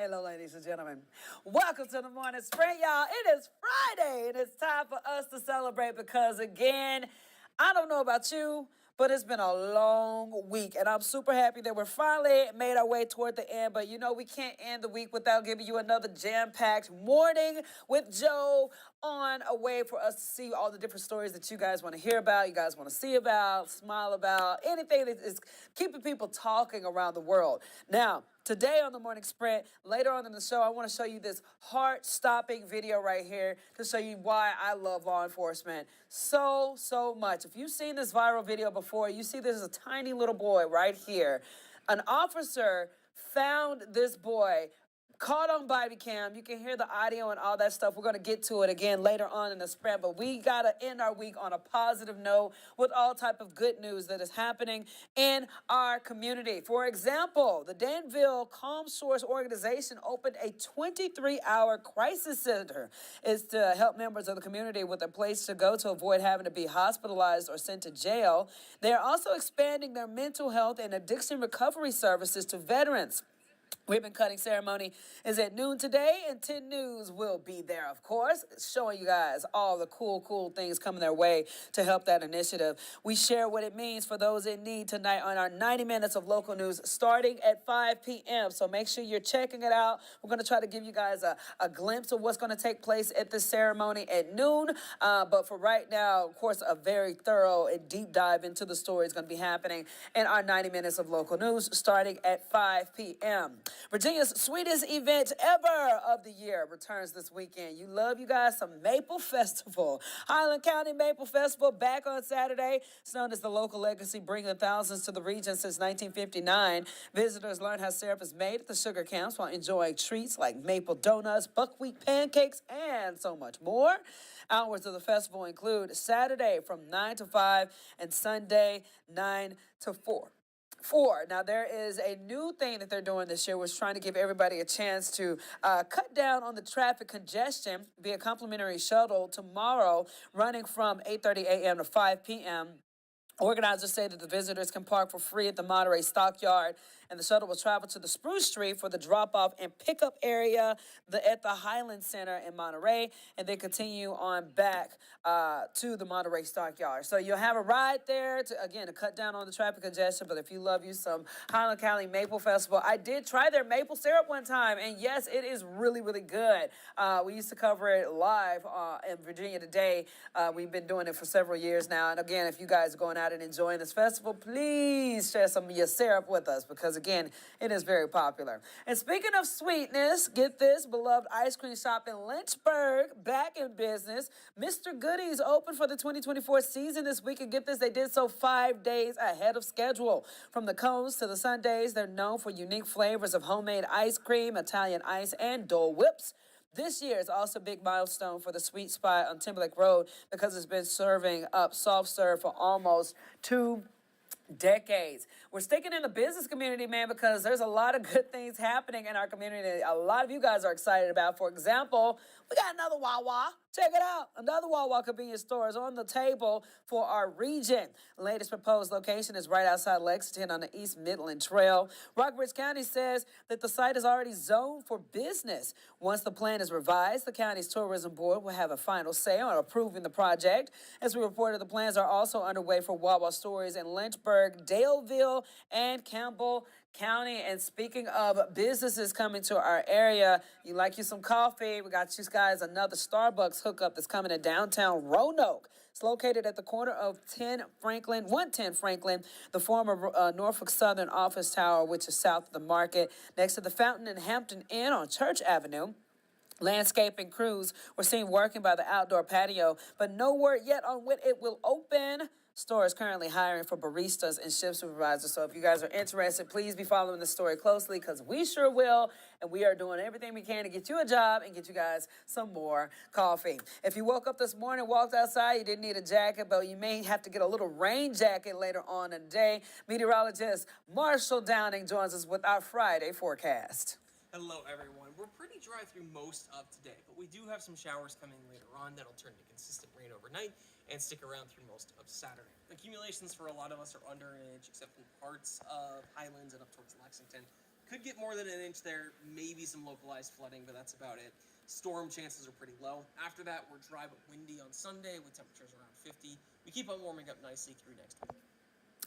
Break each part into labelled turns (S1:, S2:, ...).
S1: Hello, ladies and gentlemen. Welcome to the morning sprint, y'all. It is Friday, and it's time for us to celebrate because, again, I don't know about you, but it's been a long week, and I'm super happy that we're finally made our way toward the end. But you know, we can't end the week without giving you another jam-packed morning with Joe on a way for us to see all the different stories that you guys want to hear about, you guys want to see about, smile about, anything that is keeping people talking around the world. Now, today on the Morning Sprint, later on in the show, I want to show you this heart-stopping video right here to show you why I love law enforcement so much. If you've seen this viral video before, you see there's a tiny little boy right here. An officer found this boy caught on body cam. You can hear the audio and all that stuff. We're going to get to it again later on in the sprint, but we got to end our week on a positive note with all type of good news that is happening in our community. For example, the Danville Calm Source organization opened a 23-hour crisis center. It's to help members of the community with a place to go to avoid having to be hospitalized or sent to jail. They're also expanding their mental health and addiction recovery services to veterans. Ribbon cutting ceremony is at noon today, and 10 News will be there, of course, showing you guys all the cool things coming their way to help that initiative. We share what it means for those in need tonight on our 90 minutes of local news starting at 5 p.m. So make sure you're checking it out. We're going to try to give you guys a glimpse of what's going to take place at this ceremony at noon. But for right now, of course, a very thorough and deep dive into the story is going to be happening in our 90 minutes of local news starting at 5 p.m. Virginia's sweetest event ever of the year returns this weekend. You guys some Maple Festival. Highland County Maple Festival back on Saturday. It's known as the local legacy, bringing thousands to the region since 1959. Visitors learn how syrup is made at the sugar camps while enjoying treats like maple donuts, buckwheat pancakes, and so much more. Hours of the festival include Saturday from 9 to 5 and Sunday 9 to 4. Now, there is a new thing that they're doing this year, which is trying to give everybody a chance to cut down on the traffic congestion via complimentary shuttle tomorrow, running from 8:30 a.m. to 5 p.m. Organizers say that the visitors can park for free at the Monterey Stockyard, and the shuttle will travel to the Spruce Street for the drop-off and pickup area at the Highland Center in Monterey, and then continue on back to the Monterey Stockyard. So you'll have a ride there to cut down on the traffic congestion. But if you love you some Highland County Maple Festival, I did try their maple syrup one time, and yes, it is really good. We used to cover it live in Virginia Today. We've been doing it for several years now, and again, if you guys are going out and enjoying this festival, please share some of your syrup with us because, again, it is very popular. And speaking of sweetness, get this, beloved ice cream shop in Lynchburg back in business. Mr. Goodies opened for the 2024 season this week, and get this, they did so 5 days ahead of schedule. From the cones to the sundaes, they're known for unique flavors of homemade ice cream, Italian ice, and Dole Whips. This year is also a big milestone for the Sweet Spot on Timberlake Road because it's been serving up soft serve for almost 2 decades. We're sticking in the business community, man, because there's a lot of good things happening in our community. A lot of you guys are excited about. For example, we got another Wawa. Check it out. Another Wawa convenience store is on the table for our region. The latest proposed location is right outside Lexington on the East Midland Trail. Rockbridge County says that the site is already zoned for business. Once the plan is revised, the county's tourism board will have a final say on approving the project. As we reported, the plans are also underway for Wawa stores in Lynchburg, Daleville, and Campbell County. And speaking of businesses coming to our area, you like you some coffee, we got you guys another Starbucks hookup that's coming to downtown Roanoke. It's located at the corner of 110 Franklin, the former Norfolk Southern office tower, which is south of the market, next to the Fountain and Hampton Inn on Church Avenue. Landscaping crews were seen working by the outdoor patio, but no word yet on when it will open. Store is currently hiring for baristas and shift supervisors. So if you guys are interested, please be following the story closely because we sure will. And we are doing everything we can to get you a job and get you guys some more coffee. If you woke up this morning, walked outside, you didn't need a jacket, but you may have to get a little rain jacket later on in the day. Meteorologist Marshall Downing joins us with our Friday forecast.
S2: Hello everyone. We're pretty dry through most of today, but we do have some showers coming later on that'll turn to consistent rain overnight and stick around through most of Saturday. Accumulations for a lot of us are under an inch, except in parts of Highlands and up towards Lexington. Could get more than an inch there, maybe some localized flooding, but that's about it. Storm chances are pretty low. After that, we're dry but windy on Sunday with temperatures around 50. We keep on warming up nicely through next week.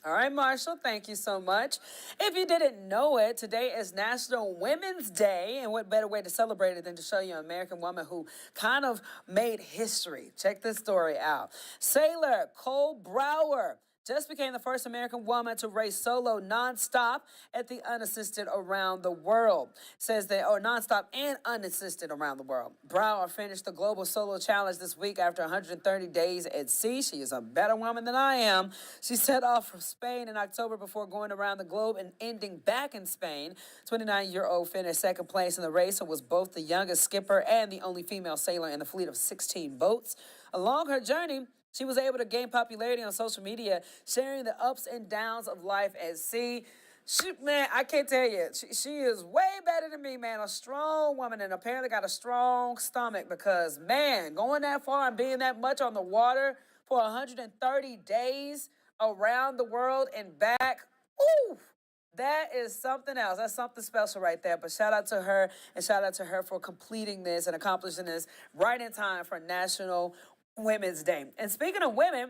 S1: All right, Marshall, thank you so much. If you didn't know it, today is National Women's Day, and what better way to celebrate it than to show you an American woman who kind of made history. Check this story out. Sailor Cole Brower just became the first American woman to race solo nonstop at the unassisted around the world. Says that, or nonstop and unassisted around the world. Brower finished the global solo challenge this week after 130 days at sea. She is a better woman than I am. She set off from Spain in October before going around the globe and ending back in Spain. 29-year-old finished second place in the race and was both the youngest skipper and the only female sailor in the fleet of 16 boats. Along her journey, she was able to gain popularity on social media, sharing the ups and downs of life at sea. Man, I can't tell you. She is way better than me, man. A strong woman, and apparently got a strong stomach because, man, going that far and being that much on the water for 130 days around the world and back, ooh, that is something else. That's something special right there. But shout out to her, and shout out to her for completing this and accomplishing this right in time for National Women's Day. And speaking of women,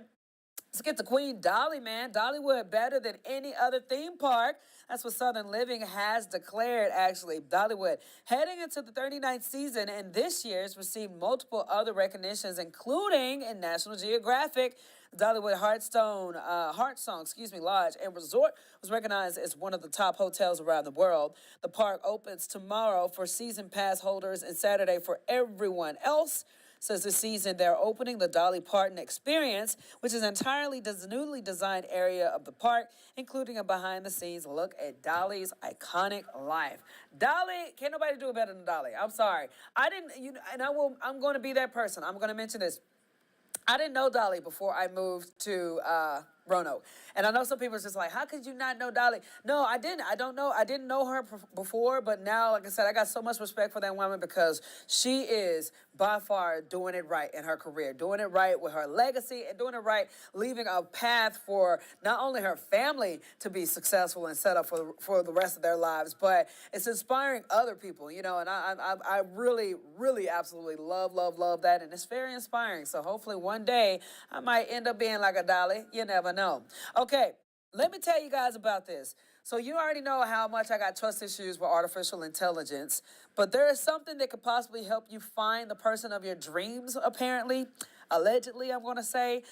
S1: let's get to Queen Dolly, man. Dollywood better than any other theme park. That's what Southern Living has declared, actually. Dollywood heading into the 39th season, and this year's received multiple other recognitions, including in National Geographic. The Dollywood Heartsong Lodge and Resort was recognized as one of the top hotels around the world. The park opens tomorrow for season pass holders and Saturday for everyone else. Says this season they're opening the Dolly Parton Experience, which is entirely newly designed area of the park, including a behind-the-scenes look at Dolly's iconic life. Dolly, can't nobody do it better than Dolly. I'm sorry. I'm going to be that person. I'm going to mention this. I didn't know Dolly before I moved to Roanoke. And I know some people are just like, how could you not know Dolly? No, I didn't. I didn't know her before, but now, like I said, I got so much respect for that woman because she is by far doing it right in her career, doing it right with her legacy and doing it right, leaving a path for not only her family to be successful and set up for the rest of their lives, but it's inspiring other people, and I really, really absolutely love that, and it's very inspiring. So hopefully one day I might end up being like a Dolly. You never know. Okay, let me tell you guys about this. So you already know how much I got trust issues with artificial intelligence, but there is something that could possibly help you find the person of your dreams, apparently. Allegedly, I'm going to say.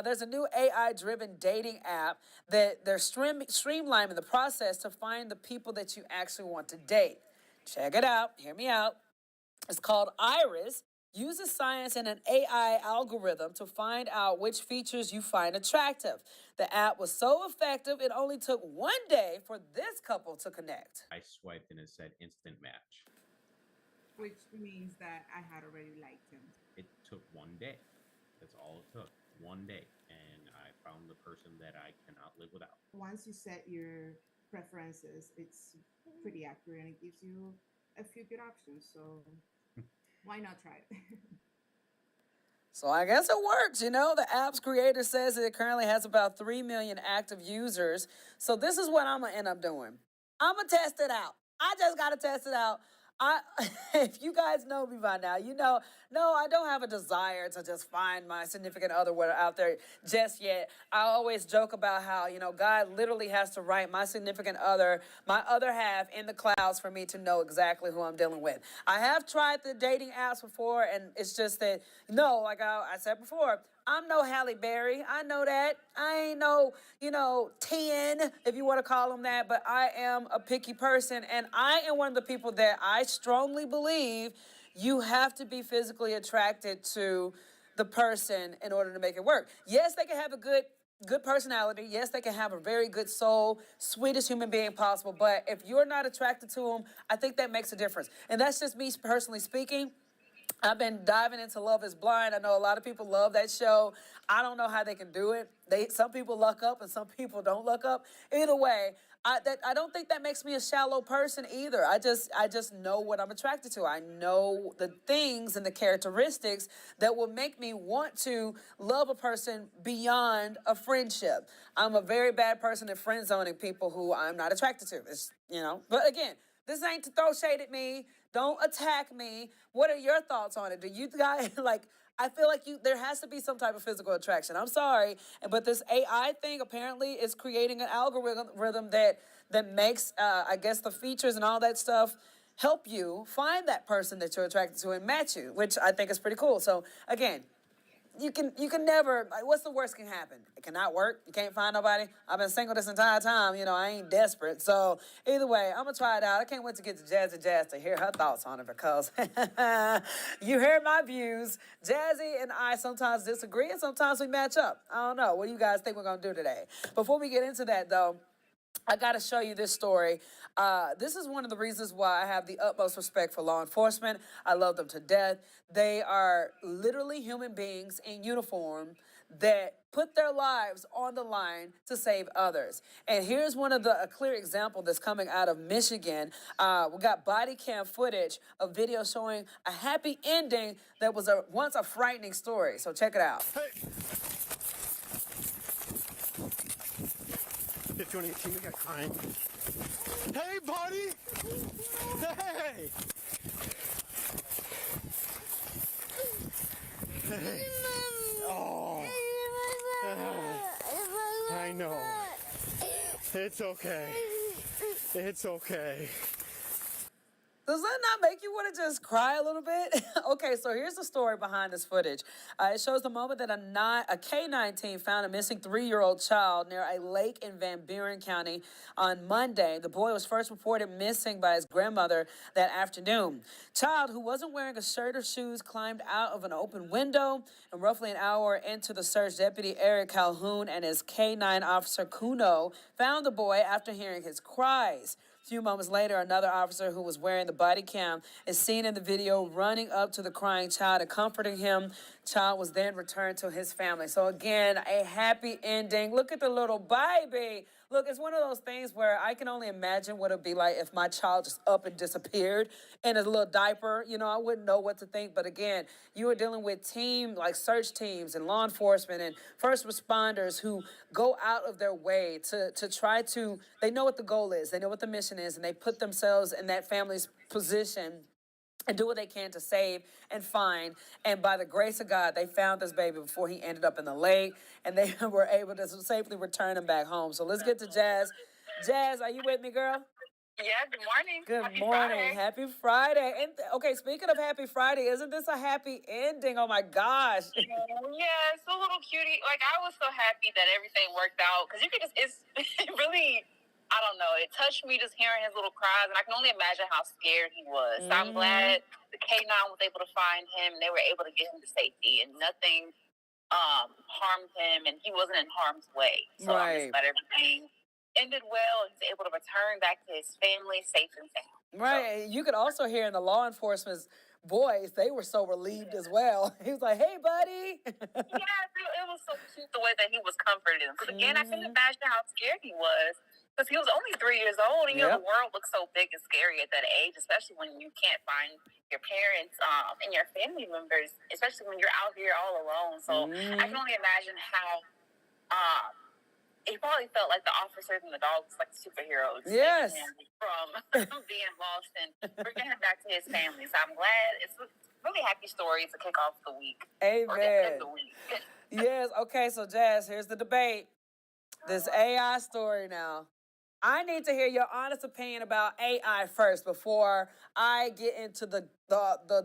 S1: There's a new AI-driven dating app that they're streamlining the process to find the people that you actually want to date. Check it out. Hear me out. It's called Iris. Uses science and an AI algorithm to find out which features you find attractive. The app was so effective, it only took 1 day for this couple to connect.
S3: I swiped and it said instant match.
S4: Which means that I had already liked him.
S3: It took 1 day. That's all it took. 1 day. And I found the person that I cannot live without.
S4: Once you set your preferences, it's pretty accurate and it gives you a few good options. So why not try it?
S1: So I guess it works, The app's creator says that it currently has about 3 million active users. So this is what I'm going to end up doing. I'm going to test it out. I just got to test it out. If you guys know me by now, no, I don't have a desire to just find my significant other out there just yet. I always joke about how, God literally has to write my significant other, my other half in the clouds for me to know exactly who I'm dealing with. I have tried the dating apps before, and it's just that, like I said before, I'm no Halle Berry. I know that. I ain't no, 10, if you want to call them that, but I am a picky person, and I am one of the people that I strongly believe you have to be physically attracted to the person in order to make it work. Yes, they can have a good personality. Yes, they can have a very good soul, sweetest human being possible, but if you're not attracted to them, I think that makes a difference. And that's just me personally speaking. I've been diving into Love is Blind. I know a lot of people love that show. I don't know how they can do it. Some people luck up and some people don't luck up. Either way, I don't think that makes me a shallow person either. I just know what I'm attracted to. I know the things and the characteristics that will make me want to love a person beyond a friendship. I'm a very bad person at friend zoning people who I'm not attracted to. But again, This ain't to throw shade at me. Don't attack me. What are your thoughts on it? Do you guys like? I feel like there has to be some type of physical attraction. I'm sorry, but this AI thing apparently is creating an algorithm that makes, I guess, the features and all that stuff help you find that person that you're attracted to and match you, which I think is pretty cool. So again, you can never, like, what's the worst can happen? It cannot work. You can't find nobody. I've been single this entire time. I ain't desperate. So either way, I'm gonna try it out. I can't wait to get to Jazz to hear her thoughts on it, because you hear my views. Jazzy and I sometimes disagree and sometimes we match up. I don't know. What do you guys think we're gonna do today? Before we get into that though, I got to show you this story. This is one of the reasons why I have the utmost respect for law enforcement. I love them to death. They are literally human beings in uniform that put their lives on the line to save others. And here's a clear example that's coming out of Michigan. We got body cam footage of video showing a happy ending that was once a frightening story. So check it out.
S5: Hey. 5118, we got crime. Hey, buddy! Hey! Hey! Oh! I know. It's okay. It's okay.
S1: Does that not make you want to just cry a little bit? Okay, so here's the story behind this footage. It shows the moment that a K-9 team found a missing 3-year-old child near a lake in Van Buren County on Monday. The boy was first reported missing by his grandmother that afternoon. Child, who wasn't wearing a shirt or shoes, climbed out of an open window, and roughly an hour into the search, Deputy Eric Calhoun and his K-9 officer Kuno found the boy after hearing his cries. A few moments later, another officer who was wearing the body cam is seen in the video running up to the crying child and comforting him. Child was then returned to his family. So again, a happy ending. Look at the little baby. Look, it's one of those things where I can only imagine what it'd be like if my child just up and disappeared in a little diaper. I wouldn't know what to think. But again, you are dealing with search teams and law enforcement and first responders who go out of their way to try to, they know what the goal is, they know what the mission is, and they put themselves in that family's position and do what they can to save and find. And by the grace of God, they found this baby before he ended up in the lake, and they were able to safely return him back home. So let's get to Jazz. Jazz, are you with me, girl?
S6: Yeah, good morning.
S1: Good
S6: Happy
S1: morning.
S6: Friday.
S1: Happy Friday. And okay, speaking of Happy Friday, isn't this a happy ending? Oh my gosh.
S6: Yeah, it's a little cutie. Like, I was so happy that everything worked out, because you could it's it really, I don't know, it touched me just hearing his little cries, and I can only imagine how scared he was. So I'm glad the K-9 was able to find him, and they were able to get him to safety, and nothing harmed him, and he wasn't in harm's way. So I'm just glad everything ended well, and he's able to return back to his family safe and sound.
S1: Right. So, you could also hear in the law enforcement's voice, they were so relieved as well. He was like, hey, buddy.
S6: Yeah, it was so cute the way that he was comforted. Because again, I couldn't imagine how scared he was. Because he was only 3 years old, and the world looks so big and scary at that age, especially when you can't find your parents and your family members, especially when you're out here all alone. So I can only imagine how he probably felt like the officers and the dogs, like superheroes.
S1: Yes.
S6: From being lost and bringing him back to his family. So I'm glad. It's a really happy story to kick off the week.
S1: Amen.
S6: The week.
S1: Yes. Okay. So Jazz, here's the debate. This AI story now. I need to hear your honest opinion about AI first before I get into the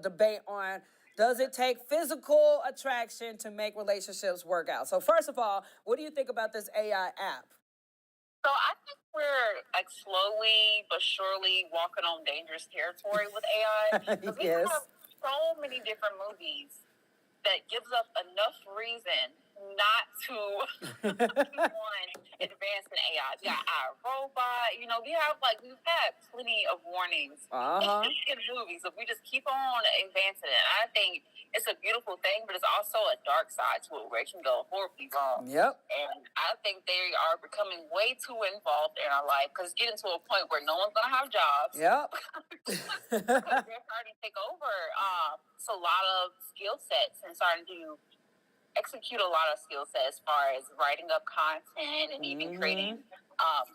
S1: debate on, does it take physical attraction to make relationships work out? So first of all, what do you think about this AI app?
S6: So I think we're like slowly but surely walking on dangerous territory with AI. Because we have so many different movies that gives us enough reason not to advance in AI. We got our robot, we've had plenty of warnings in movies. If we just keep on advancing it, I think it's a beautiful thing, but it's also a dark side to it where it can go horribly wrong.
S1: Yep.
S6: And I think they are becoming way too involved in our life, because it's getting to a point where no one's gonna have jobs.
S1: Yep.
S6: Because they're starting to take over a lot of skill sets and starting to execute a lot of skill sets as far as writing up content and even creating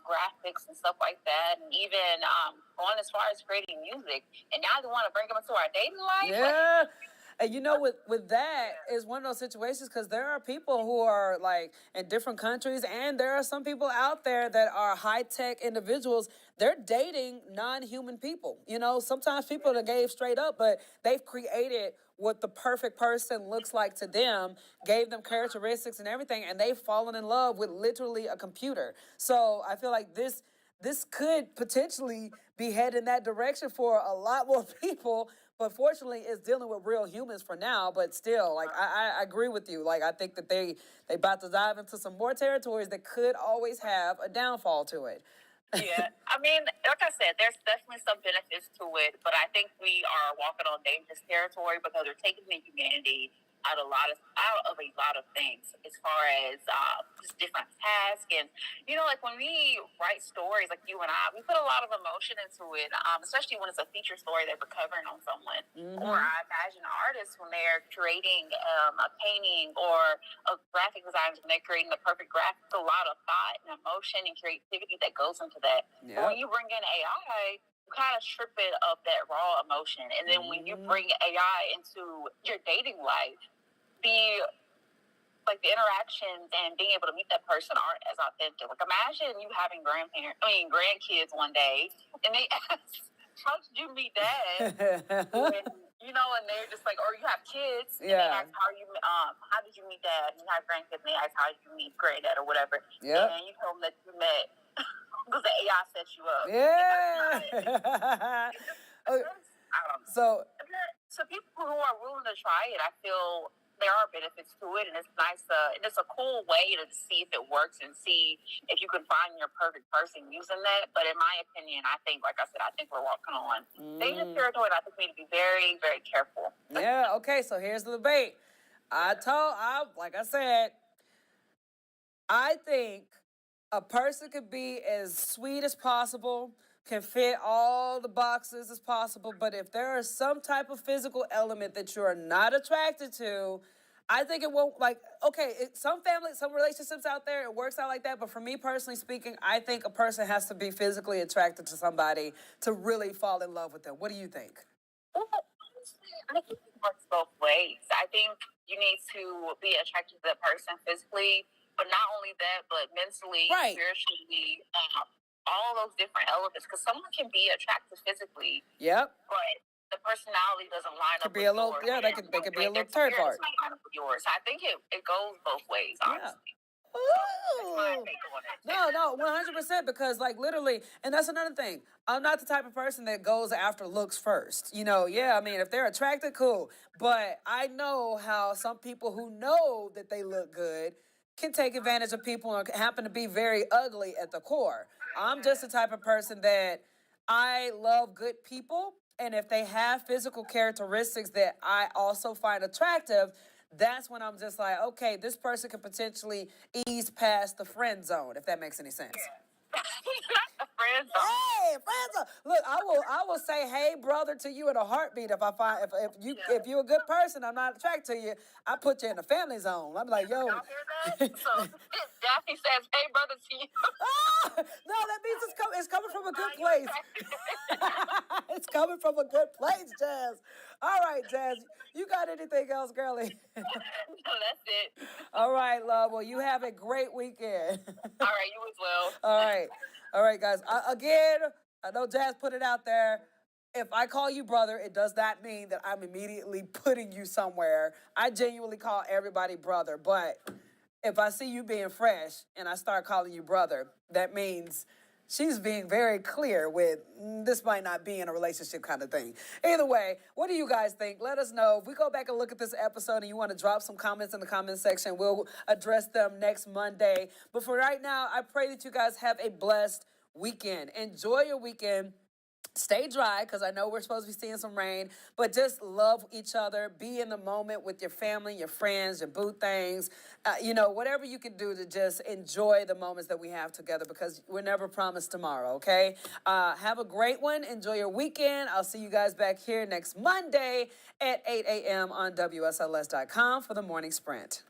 S6: graphics and stuff like that, and even going as far as creating music. And now they want to bring them into our dating life.
S1: Yeah. And you know, with that is one of those situations because there are people who are like in different countries, and there are some people out there that are high tech individuals. They're dating non-human people. You know, sometimes people that gave straight up, but they've created what the perfect person looks like to them, gave them characteristics and everything, and they've fallen in love with literally a computer. So I feel like this could potentially be headed in that direction for a lot more people. But fortunately, it's dealing with real humans for now. But still, like I agree with you. Like I think that they about to dive into some more territories that could always have a downfall to it.
S6: Yeah, I mean, like I said, there's definitely some benefits to it, but I think we are walking on dangerous territory because we're taking the humanity out of a lot of things as far as just different tasks. And like when we write stories, like you and I, we put a lot of emotion into it, especially when it's a feature story that we're covering on someone. Or I imagine artists when they're creating a painting or a graphic design, when they're creating the perfect graphic, a lot of thought and emotion and creativity that goes into that.
S1: Yep.
S6: But when you bring in AI, you kind of strip it of that raw emotion. And then when you bring AI into your dating life, the interactions and being able to meet that person aren't as authentic. Like imagine you having grandkids one day, and they ask, "How did you meet Dad?" and they're just like, or you have kids, and they ask, how did you meet Dad? And you have grandkids, and they ask, how did you meet Granddad or whatever?
S1: Yeah.
S6: And you tell them that you met because the AI set you up.
S1: Yeah.
S6: I don't know. So people who are willing to try it, I feel there are benefits to it, and it's nice. And it's a cool way to see if it works and see if you can find your perfect person using that. But in my opinion, I think, like I said, I think we're walking on dangerous territory. And I think we need to be very, very careful.
S1: Yeah. Okay. So here's the debate. Like I said, I think a person could be as sweet as possible, can fit all the boxes as possible, but if there is some type of physical element that you are not attracted to, I think it won't, some relationships out there, it works out like that, but for me personally speaking, I think a person has to be physically attracted to somebody to really fall in love with them. What do you think?
S6: Well, I think it works both ways. I think you need to be attracted to that person physically, but not only that, but mentally, spiritually, all those different elements. Because someone can be attractive physically, but the personality doesn't line up with yours.
S1: Yeah, they could be a little third part.
S6: Yours. So I think it goes both ways, honestly.
S1: No, 100%, because literally, and that's another thing. I'm not the type of person that goes after looks first. If they're attracted, cool. But I know how some people who know that they look good can take advantage of people and happen to be very ugly at the core. I'm just the type of person that I love good people, and if they have physical characteristics that I also find attractive, that's when I'm just like, okay, this person could potentially ease past the friend zone, if that makes any sense.
S6: Friend zone.
S1: Hey, friend zone. Look, I will say, hey, brother, to you in a heartbeat if I find if you're a good person, I'm not attracted to you. I put you in the family zone. I'm like, yo.
S6: Y'all hear that? So Daphne says, hey, brother, to you.
S1: No, that means it's coming from a good place. It's coming from a good place, Jazz. All right, Jazz. You got anything else, girlie?
S6: No, that's it.
S1: All right, love. Well, you have a great weekend.
S6: All right, you as well.
S1: All right, guys. Again, I know Jazz put it out there. If I call you brother, it does not mean that I'm immediately putting you somewhere. I genuinely call everybody brother. But if I see you being fresh and I start calling you brother, that means she's being very clear with this might not be in a relationship kind of thing. Either way, what do you guys think? Let us know. If we go back and look at this episode and you want to drop some comments in the comment section, we'll address them next Monday. But for right now, I pray that you guys have a blessed weekend. Enjoy your weekend. Stay dry, because I know we're supposed to be seeing some rain, but just love each other. Be in the moment with your family, your friends, your boo things. Whatever you can do to just enjoy the moments that we have together, because we're never promised tomorrow, okay? Have a great one. Enjoy your weekend. I'll see you guys back here next Monday at 8 a.m. on WSLS.com for the Morning Sprint.